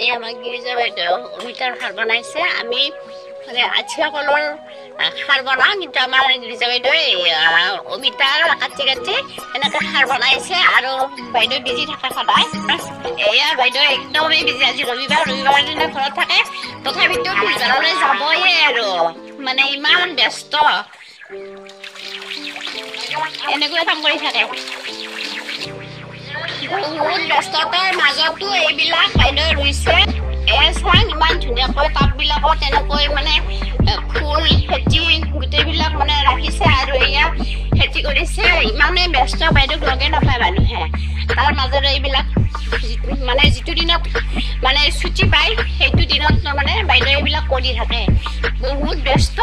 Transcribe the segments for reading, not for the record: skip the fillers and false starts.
এই আমাৰ গিৰিজা বাইদেউ অমিতাৰ খাৰ বনাইছে। আমি মানে আঠিয়া কলৰ খাৰ বনাওঁ, কিন্তু আমাৰ গিৰিজা বাইদেউ অমিতাৰ কাটি কাটি এনেকৈ খাৰ বনাইছে। আৰু বাইদেউ বিজি থাকে সদায়। এয়া বাইদেউ একদমেই বিজি। আজি ৰবিবাৰ দিনা ঘৰত থাকে, তথাপিতো ফুলবাৰলৈ যাবয়ে আৰু মানে ইমান ব্যস্ত, এনেকৈ কাম কৰি থাকে। বহুত ব্যস্ততাৰ মাজতো এইবিলাক বাইদেউ ৰুইছে। চাং ইমান ধুনীয়াকৈ টাববিলাকত তেনেকৈ মানে ফুল খেতি গোটেইবিলাক মানে ৰাখিছে আৰু এয়া খেতি কৰিছে। ইমানেই ব্যস্ত, বাইদেউক লগে নাপায় মানুহে। তাৰ মাজতে এইবিলাক মানে যিটো দিনত মানে ছুটি পায় সেইটো দিনত মানে বাইদেউ এইবিলাক কৰি থাকে। বহুত ব্যস্ত।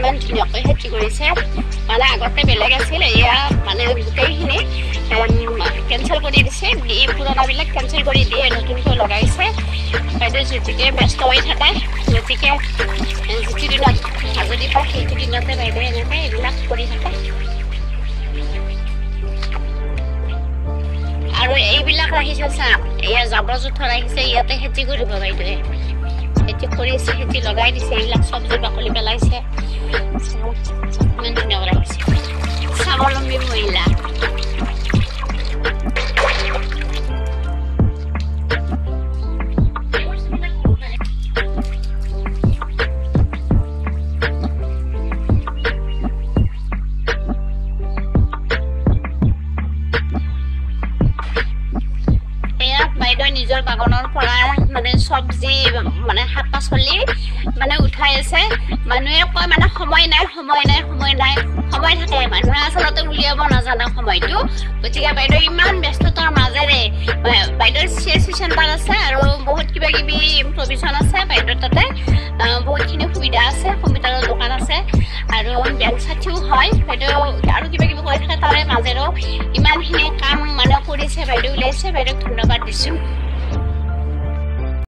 ইমান ধুনীয়াকৈ খেতি কৰিছে। মানে আগতে বেলেগ আছিল, এয়া মানে গোটেইখিনি কেঞ্চেল কৰি দিছে, দি পুৰণাবিলাক কেঞ্চেল কৰি দিয়ে, নতুনকৈ লগাইছে। বাইদেউ যিটিকে ব্যস্ত হৈ থাকে, গতিকে যিটো দিনত হাজৰি পায় সেইটো দিনতে বাইদেউ এনেকৈ এইবিলাক কৰি থাকে। আৰু এইবিলাক ৰাখিছে চা, এয়া জাবৰ জোথৰ ৰাখিছে, ইয়াতে খেতি কৰিব বাইদেৱে। খেতি কৰিছে, খেতি লগাই দিছে, এইবিলাক চব্জি বাকলি পেলাইছে। ইমান ধুনীয়াকৈ ৰাখিছে। স্বাৱলম্বী মহিলা। বাইদেউ নিজৰ বাগানৰ পৰা মানে চব্জি মানে শাক পাচলি মানে উঠাই আছে। মানুহে কয় মানে সময় নাই, সময় থাকে, মানুহে আচলতে উলিয়াব নাজানে সময়টো। গতিকে বাইদেউ ইমান ব্যস্ততাৰ মাজেৰে, বাইদেউৰ CSC চেণ্টাৰ আছে আৰু বহুত কিবা কিবি প্ৰভিজন আছে বাইদেউৰ তাতে। বহুতখিনি সুবিধা আছে, কম্পিউটাৰৰ দোকান আছে আৰু বেংক চাথিও হয় বাইদেউ। আৰু কিবা কিবি কৰি থাকে, তাৰে মাজেৰেও ইমানখিনি কাম মানে কৰিছে বাইদেউ, ওলাইছে। বাইদেউক ধন্যবাদ দিছোঁ।